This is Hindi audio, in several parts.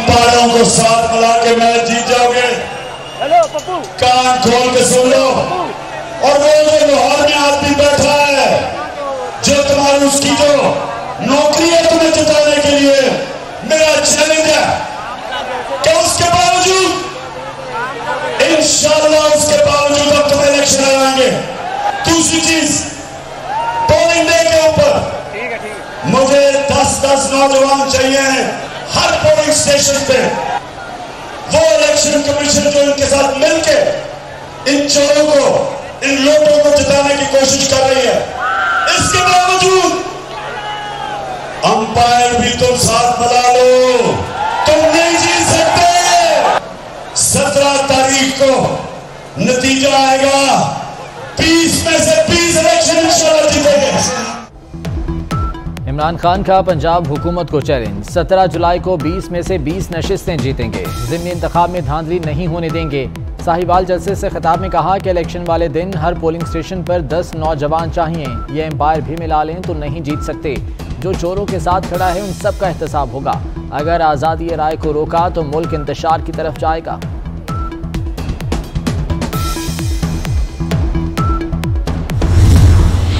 अंपायरों को साथ मिला के मैच जीत जाओगे। कान खोल के सुन लो। और वो जो लाहौर में आदमी बैठा है जो तुम्हारी उसकी जो नौकरी है तुम्हें जिताने के लिए, मेरा चैलेंज है कि उसके बावजूद इंशाअल्लाह उसके बावजूद हम तुम्हें इलेक्शन कराएंगे। दूसरी चीज, पोलिंग डे के ऊपर मुझे 10-10 नौजवान चाहिए हर पोलिंग स्टेशन पे। वो इलेक्शन कमीशन जो इनके साथ मिलके इन चोरों को, इन लोगों को जिताने की कोशिश कर रही है, इसके बावजूद अंपायर भी तुम साथ मिला लो, तुम नहीं जीत सकते। 17 तारीख को नतीजा आएगा, 20 में से 20 इलेक्शन इंशाअल्लाह जीतेंगे। इमरान खान का पंजाब हुकूमत को चैलेंज, 17 जुलाई को 20 में से 20 नशिस्तें जीतेंगे, ज़िमनी इंतखाब में धांधली नहीं होने देंगे। साहिवाल जलसे से खिताब में कहा कि इलेक्शन वाले दिन हर पोलिंग स्टेशन पर 10 नौजवान चाहिए। ये एम्पायर भी मिला लें तो नहीं जीत सकते। जो चोरों के साथ खड़ा है उन सब का एहतसाब होगा। अगर आज़ादी राय को रोका तो मुल्क इंतशार की तरफ जाएगा।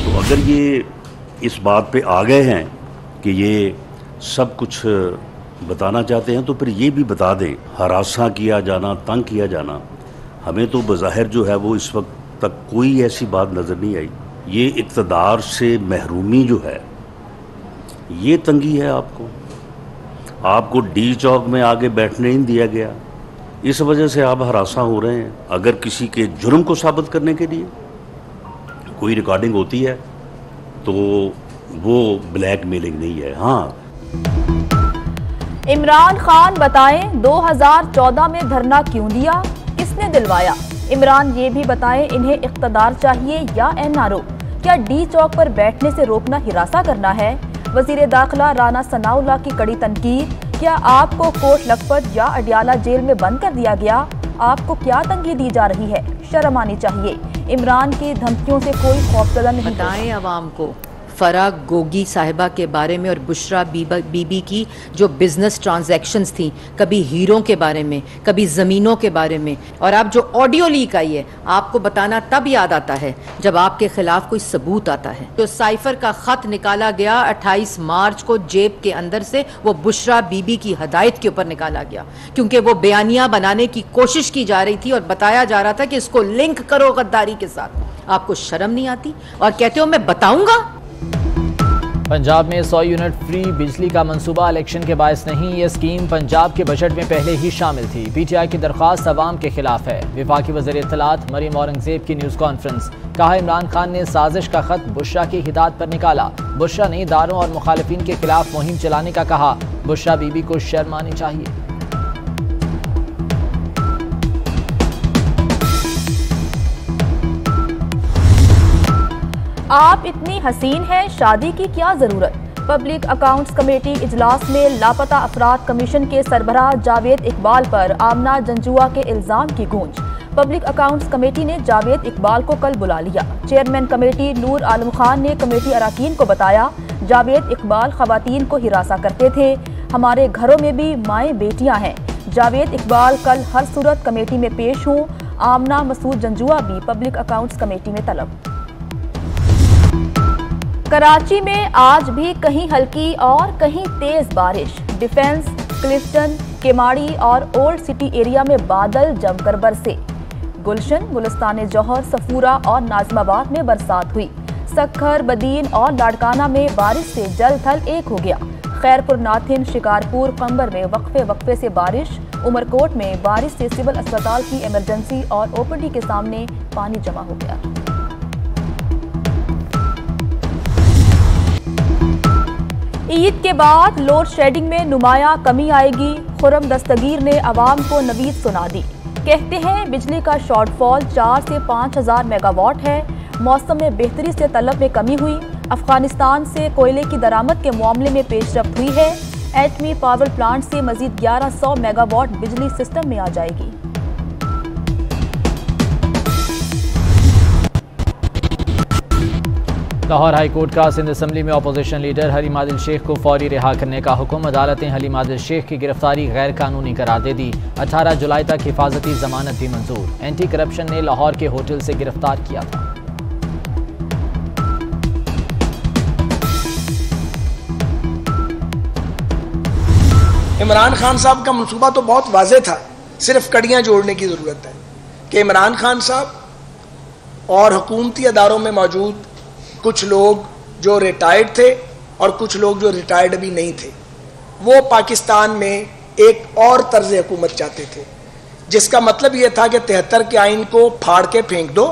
तो अगर ये इस बात पे आ गए हैं कि ये सब कुछ बताना चाहते हैं तो फिर ये भी बता दें, हरासा किया जाना, तंग किया जाना, हमें तो बज़ाहिर जो है वो इस वक्त तक कोई ऐसी बात नज़र नहीं आई। ये इक़्तिदार से महरूमी जो है ये तंगी है। आपको डी चौक में आगे बैठने नहीं दिया गया, इस वजह से आप हरासा हो रहे हैं। अगर किसी के जुर्म को साबित करने के लिए कोई रिकॉर्डिंग होती है तो वो ब्लैकमेलिंग नहीं है। हाँ, इमरान खान बताएं 2014 में धरना क्यों दिया, किसने दिलवाया। इमरान ये भी बताएं इन्हें इख्तदार चाहिए या एनआरओ। क्या डी चौक पर बैठने से रोकना हिरासा करना है। वजीर दाखिला राना सनाउल्लाह की कड़ी तनकीद। क्या आपको कोट लखपत या अडियाला जेल में बंद कर दिया गया। आपको क्या तंगी दी जा रही है, शर्म आनी चाहिए। इमरान की धमकियों से कोई खौफजदा नहीं। बताएं अवाम को फराग गोगी साहिबा के बारे में और बुशरा बीबी की जो बिजनेस ट्रांजैक्शंस थी, कभी हीरों के बारे में, कभी ज़मीनों के बारे में। और अब जो ऑडियो लीक आई है, आपको बताना तब याद आता है जब आपके खिलाफ कोई सबूत आता है। जो साइफर का खत निकाला गया 28 मार्च को जेब के अंदर से, वो बुशरा बीबी की हदायत के ऊपर निकाला गया, क्योंकि वो बयानियां बनाने की कोशिश की जा रही थी और बताया जा रहा था कि इसको लिंक करो गद्दारी के साथ। आपको शर्म नहीं आती और कहते हो मैं बताऊंगा। पंजाब में 100 यूनिट फ्री बिजली का मंसूबा इलेक्शन के बायस नहीं। ये स्कीम पंजाब के बजट में पहले ही शामिल थी। पीटीआई की दरख्वास्त अवाम के खिलाफ है। वफाकी वज़ीर इत्तलात मरीम औरंगजेब की न्यूज़ कॉन्फ्रेंस। कहा इमरान खान ने साजिश का खत बुशरा की हिदायत पर निकाला। बुशरा ने इदारों और मुखालिफिन के खिलाफ मुहिम चलाने का कहा। बुशरा बीबी को शर्म आनी चाहिए। आप इतनी हसीन हैं, शादी की क्या जरूरत। पब्लिक अकाउंट्स कमेटी इजलास में लापता अफराद कमीशन के सरबराह जावेद इकबाल पर आमना जंजुआ के इल्जाम की गूंज। पब्लिक अकाउंट्स कमेटी ने जावेद इकबाल को कल बुला लिया। चेयरमैन कमेटी नूर आलम खान ने कमेटी अरकान को बताया, जावेद इकबाल खवातीन को हिरासा करते थे। हमारे घरों में भी माएँ बेटियाँ हैं। जावेद इकबाल कल हर सूरत कमेटी में पेश हों। आमना मसूद जंजुआ भी पब्लिक अकाउंट्स कमेटी में तलब। कराची में आज भी कहीं हल्की और कहीं तेज बारिश। डिफेंस, क्लिफ्टन, केमाड़ी और ओल्ड सिटी एरिया में बादल जमकर बरसे। गुलशन, गुलिस्तान जौहर, सफूरा और नाजमाबाद में बरसात हुई। सक्खर, बदीन और लाड़काना में बारिश से जल थल एक हो गया। खैरपुर, नाथिन, शिकारपुर, कंबर में वक्फे से बारिश। उमरकोट में बारिश से सिविल अस्पताल की इमरजेंसी और ओपीडी के सामने पानी जमा हो गया। ईद के बाद लोड शेडिंग में नुमाया कमी आएगी। खुर्रम दस्तगीर ने अवाम को नवीद सुना दी। कहते हैं बिजली का शॉर्टफॉल 4 से 5 हज़ार मेगावाट है। मौसम में बेहतरी से तलब में कमी हुई। अफगानिस्तान से कोयले की दरामद के मामले में पेशरफ्त हुई है। एटमी पावर प्लांट से मजीद 1100 मेगावाट बिजली सिस्टम में आ जाएगी। लाहौर हाई कोर्ट का सिंध असम्बली में अपोजिशन लीडर हलीम आदिल शेख को फौरी रिहा करने का हुक्म। अदालतें हलीम आदिल शेख की गिरफ्तारी गैर कानूनी करार दे दी। 18 जुलाई तक हिफाजती जमानत भी मंजूर। एंटी करप्शन ने लाहौर के होटल से गिरफ्तार किया था। इमरान खान साहब का मंसूबा तो बहुत वाज़ेह था, सिर्फ कड़ियाँ जोड़ने की ज़रूरत है कि इमरान खान साहब और हुकूमती अदारों में मौजूद कुछ लोग जो रिटायर्ड थे और कुछ लोग जो रिटायर्ड भी नहीं थे, वो पाकिस्तान में एक और तर्ज हुकूमत चाहते थे, जिसका मतलब ये था कि 73 के आइन को फाड़ के फेंक दो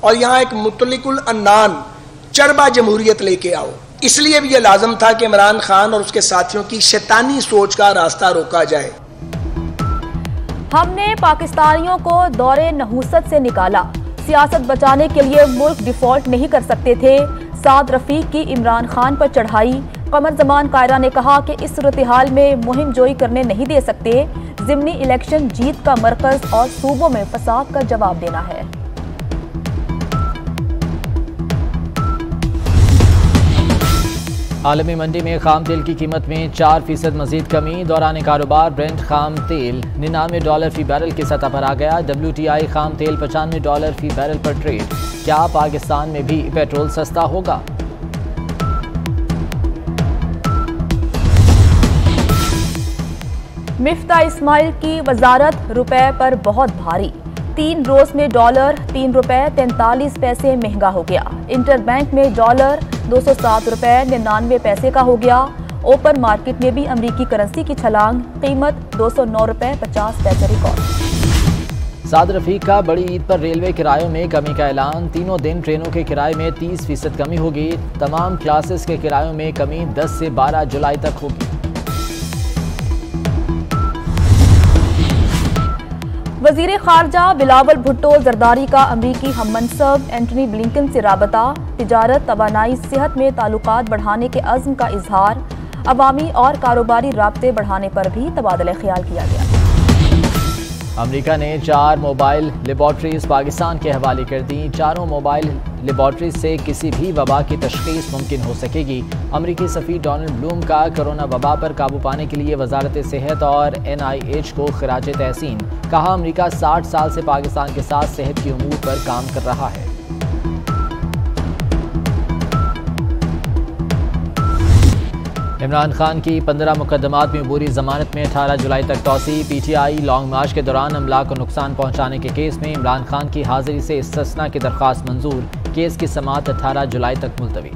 और यहाँ एक मुतलिकुल अन्नान चरबा जमहूरियत लेके आओ। इसलिए भी ये लाजम था कि इमरान खान और उसके साथियों की शैतानी सोच का रास्ता रोका जाए। हमने पाकिस्तानियों को दौरे नहूसत से निकाला, सियासत बचाने के लिए मुल्क डिफॉल्ट नहीं कर सकते थे। साद रफीक की इमरान खान पर चढ़ाई। कमर जमान कायरा ने कहा कि इस सूरत हाल में मुहिम जोई करने नहीं दे सकते। ज़िमनी इलेक्शन जीत का मरकज और सूबों में फसाद का जवाब देना है। आलमी मंडी में खाम तेल की कीमत में 4% मजीद कमी। दौरान कारोबार ब्रेंट खाम तेल $99 फी बैरल की सतह पर आ गया। WTI खाम तेल $95 फी बैरल पर ट्रेड। क्या पाकिस्तान में भी पेट्रोल सस्ता होगा? मिफ्ता इस्माइल की वजारत रुपए पर बहुत भारी। 3 रोज में डॉलर $3.43 महंगा हो गया। इंटरबैंक में डॉलर $207.99 का हो गया। ओपन मार्केट में भी अमरीकी करेंसी की छलांग, कीमत $209.50 रिकॉर्ड। साद रफीक का बड़ी ईद पर रेलवे किरायों में कमी का ऐलान। तीनों दिन ट्रेनों के किराए में 30% कमी होगी। तमाम क्लासेस के किरायों में कमी 10 से 12 जुलाई तक होगी। वजीर खारजा बिलावल भुट्टो जरदारी का अमरीकी हममनसब एंटनी ब्लिंकन से राबता। तिजारत, तवानाई, सेहत में ताल्लुकात बढ़ाने के अज़्म का इजहार। अवामी और कारोबारी राब्ते बढ़ाने पर भी तबादला ख्याल किया गया। अमेरिका ने 4 मोबाइल लेबॉर्ट्रीज पाकिस्तान के हवाले कर दी। चारों मोबाइल लेबॉर्ट्रीज से किसी भी वबा की तशखीस मुमकिन हो सकेगी। अमेरिकी सफ़ीर डोनाल्ड ब्लूम का कोरोना वबा पर काबू पाने के लिए वजारत सेहत और NIH को खिराज तहसीन। कहा, अमेरिका 60 साल से पाकिस्तान के साथ सेहत की उमूर पर काम कर रहा है। इमरान खान की 15 मुकदमात में अबूरी जमानत में 18 जुलाई तक तौसी। PTI लॉन्ग मार्च के दौरान अमला को नुकसान पहुंचाने के केस में इमरान खान की हाजिरी से इस्तिस्ना की दरख्वास्त मंजूर। केस की समाअत 18 जुलाई तक मुलतवी।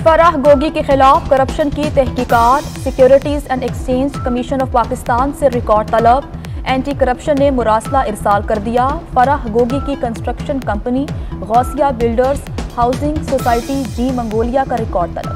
फराह गोगी के खिलाफ करप्शन की तहकीकात। Securities and exchange commission of Pakistan से रिकॉर्ड तलब। एंटी करप्शन ने मुरासला इरसाल कर दिया। फराह गोगी की construction company Gausia builders housing society G Mongolia का रिकॉर्ड तलब।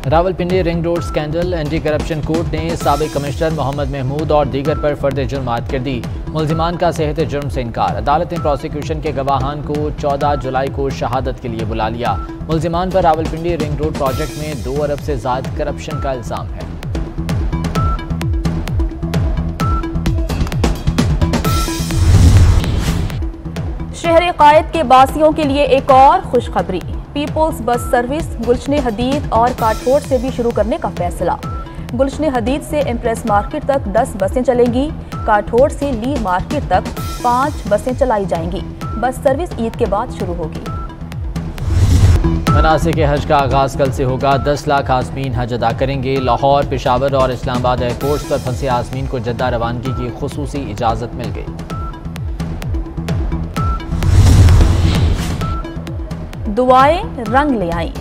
Rawalpindi ring road scandal. Anti corruption court ने साबिक कमिश्नर मोहम्मद महमूद और दीगर पर फर्द जुर्म आयद कर दी। मुल्जिमान का सेहत जुर्म से इनकार। अदालत ने प्रोसिक्यूशन के गवाहान को 14 जुलाई को शहादत के लिए बुला लिया। मुल्जिमान पर रावलपिंडी रिंग रोड प्रोजेक्ट में 2 अरब से ज्यादा करप्शन का इल्जाम है। शहर कायद के बासियों के लिए एक और खुशखबरी। पीपुल्स बस सर्विस गुलशन हदीद और काठोड़ से भी शुरू करने का फैसला। गुलशन हदीद से इम्प्रेस मार्केट तक 10 बसें चलेंगी। काठोड़ से ली मार्केट तक 5 बसें चलाई जाएंगी। बस सर्विस ईद के बाद शुरू होगी। मनासिक हज का आगाज कल से होगा। 10 लाख आज़मीन हज अदा करेंगे। लाहौर, पेशावर और इस्लामाबाद एयरपोर्ट्स पर फंसे आज़मीन को जद्दा रवानगी की खुसूसी इजाज़त मिल गई। दुआएं रंग ले आईं।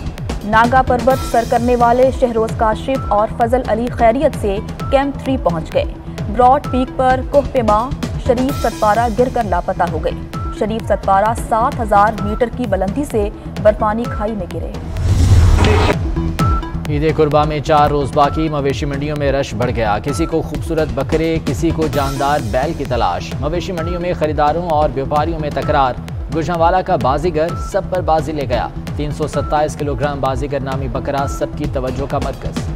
नागा पर्वत सर करने वाले शहरोज काशिफ और फजल अली खैरियत से कैंप 3 पहुंच गए। ब्रॉड पीक पर कोहपेमा शरीफ सतपारा गिरकर लापता हो गए। शरीफ सतपारा 7000 मीटर की बुलंदी से बर्फानी खाई में गिरे। ईद कुर्बा में 4 रोज बाकी। मवेशी मंडियों में रश बढ़ गया। किसी को खूबसूरत बकरे, किसी को जानदार बैल की तलाश। मवेशी मंडियों में खरीदारों और व्यापारियों में तकरार। गुजरांवाला का बाजीगर सब पर बाजी ले गया। 327 किलोग्राम बाजीगर नामी बकरा सबकी तवज्जो का मरकज।